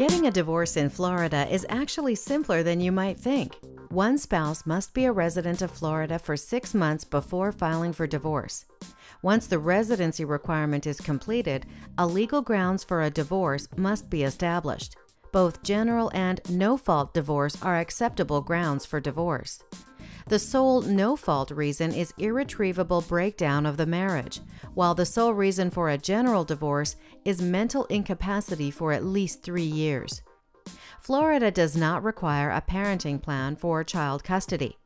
Getting a divorce in Florida is actually simpler than you might think. One spouse must be a resident of Florida for 6 months before filing for divorce. Once the residency requirement is completed, a legal grounds for a divorce must be established. Both general and no-fault divorce are acceptable grounds for divorce. The sole no-fault reason is irretrievable breakdown of the marriage, while the sole reason for a general divorce is mental incapacity for at least 3 years. Florida does not require a parenting plan for child custody.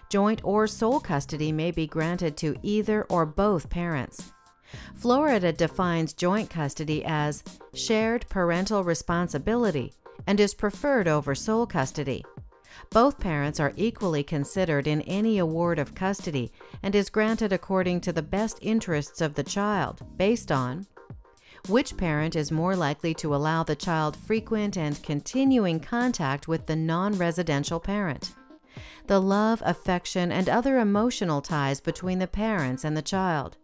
Joint or sole custody may be granted to either or both parents. Florida defines joint custody as shared parental responsibility and is preferred over sole custody. Both parents are equally considered in any award of custody and is granted according to the best interests of the child, based on which parent is more likely to allow the child frequent and continuing contact with the non-residential parent, the love, affection, and other emotional ties between the parents and the child,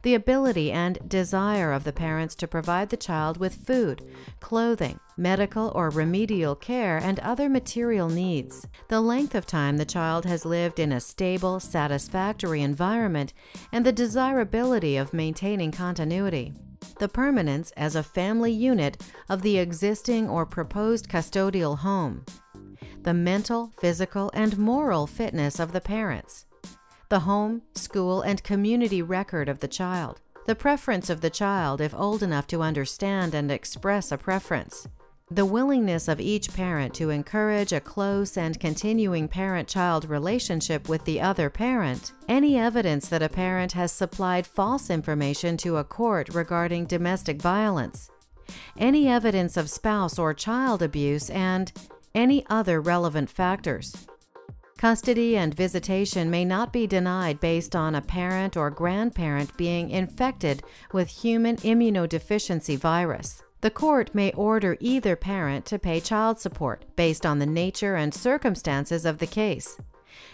the ability and desire of the parents to provide the child with food, clothing, medical or remedial care, and other material needs, the length of time the child has lived in a stable, satisfactory environment, and the desirability of maintaining continuity, the permanence as a family unit of the existing or proposed custodial home, the mental, physical, and moral fitness of the parents, the home, school, and community record of the child, the preference of the child if old enough to understand and express a preference, the willingness of each parent to encourage a close and continuing parent-child relationship with the other parent, any evidence that a parent has supplied false information to a court regarding domestic violence, any evidence of spouse or child abuse, and any other relevant factors. Custody and visitation may not be denied based on a parent or grandparent being infected with human immunodeficiency virus. The court may order either parent to pay child support based on the nature and circumstances of the case.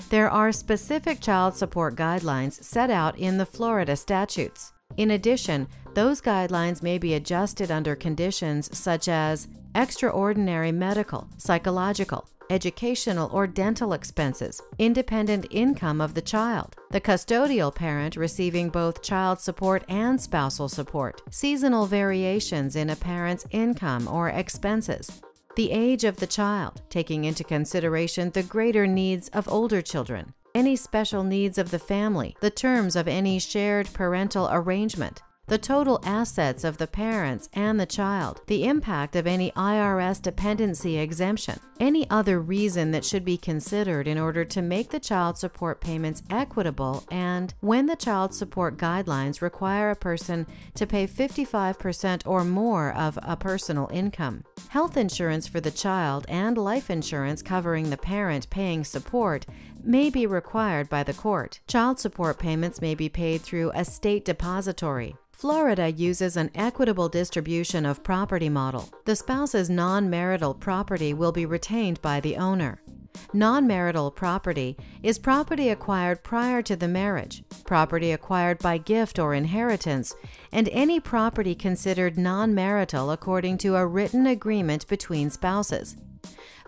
There are specific child support guidelines set out in the Florida statutes. In addition, those guidelines may be adjusted under conditions such as extraordinary medical, psychological, educational, or dental expenses, independent income of the child, the custodial parent receiving both child support and spousal support, seasonal variations in a parent's income or expenses, the age of the child, taking into consideration the greater needs of older children, any special needs of the family, the terms of any shared parental arrangement, the total assets of the parents and the child, the impact of any IRS dependency exemption, any other reason that should be considered in order to make the child support payments equitable, and when the child support guidelines require a person to pay 55% or more of a personal income. Health insurance for the child and life insurance covering the parent paying support may be required by the court. Child support payments may be paid through a state depository. Florida uses an equitable distribution of property model. The spouse's non-marital property will be retained by the owner. Non-marital property is property acquired prior to the marriage, property acquired by gift or inheritance, and any property considered non-marital according to a written agreement between spouses.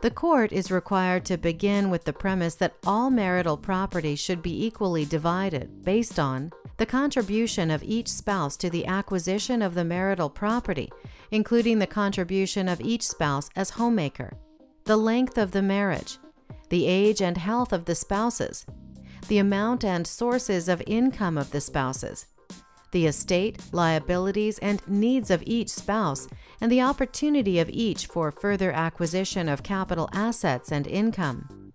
The court is required to begin with the premise that all marital property should be equally divided based on the contribution of each spouse to the acquisition of the marital property, including the contribution of each spouse as homemaker, the length of the marriage, the age and health of the spouses, the amount and sources of income of the spouses, the estate, liabilities, and needs of each spouse, and the opportunity of each for further acquisition of capital assets and income,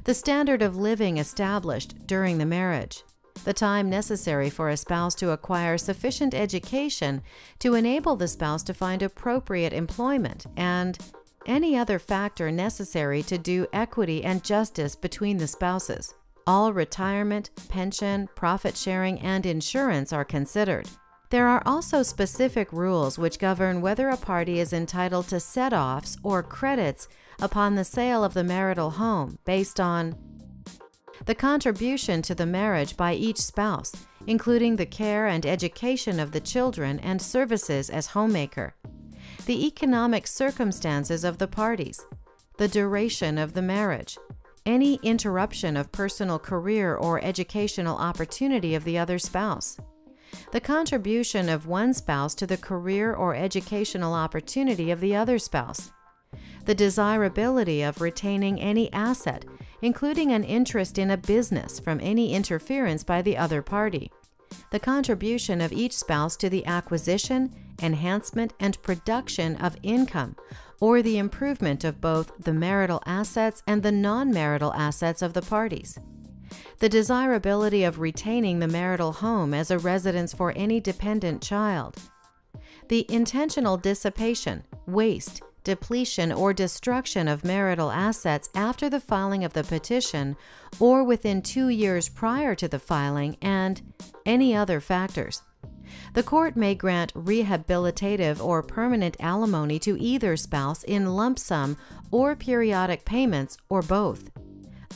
the standard of living established during the marriage, the time necessary for a spouse to acquire sufficient education to enable the spouse to find appropriate employment, and any other factor necessary to do equity and justice between the spouses. All retirement, pension, profit sharing, and insurance are considered. There are also specific rules which govern whether a party is entitled to set-offs or credits upon the sale of the marital home based on the contribution to the marriage by each spouse, including the care and education of the children and services as homemaker, the economic circumstances of the parties, the duration of the marriage, any interruption of personal career or educational opportunity of the other spouse, the contribution of one spouse to the career or educational opportunity of the other spouse, the desirability of retaining any asset, including an interest in a business, from any interference by the other party, the contribution of each spouse to the acquisition, enhancement, and production of income, or the improvement of both the marital assets and the non-marital assets of the parties, the desirability of retaining the marital home as a residence for any dependent child, the intentional dissipation, waste, depletion, or destruction of marital assets after the filing of the petition or within 2 years prior to the filing, and any other factors. The court may grant rehabilitative or permanent alimony to either spouse in lump sum or periodic payments, or both.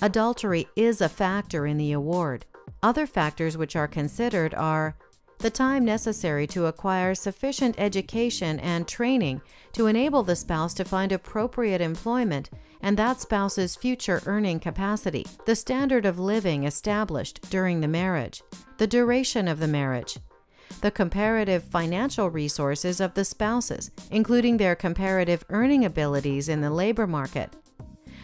Adultery is a factor in the award. Other factors which are considered are the time necessary to acquire sufficient education and training to enable the spouse to find appropriate employment and that spouse's future earning capacity, the standard of living established during the marriage, the duration of the marriage, the comparative financial resources of the spouses, including their comparative earning abilities in the labor market,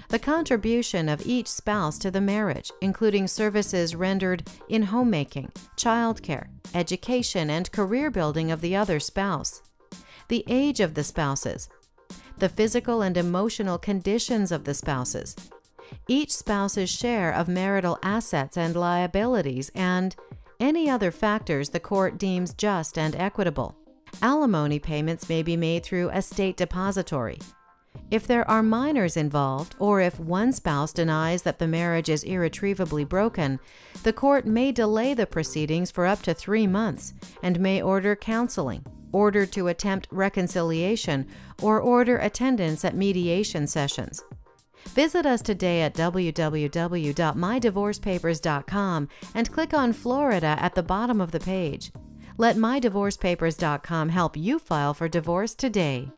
the contribution of each spouse to the marriage, including services rendered in homemaking, childcare, education, and career building of the other spouse, the age of the spouses, the physical and emotional conditions of the spouses, each spouse's share of marital assets and liabilities, and any other factors the court deems just and equitable. Alimony payments may be made through a state depository. If there are minors involved, or if one spouse denies that the marriage is irretrievably broken, the court may delay the proceedings for up to 3 months and may order counseling, order to attempt reconciliation, or order attendance at mediation sessions. Visit us today at www.mydivorcepapers.com and click on Florida at the bottom of the page. Let mydivorcepapers.com help you file for divorce today.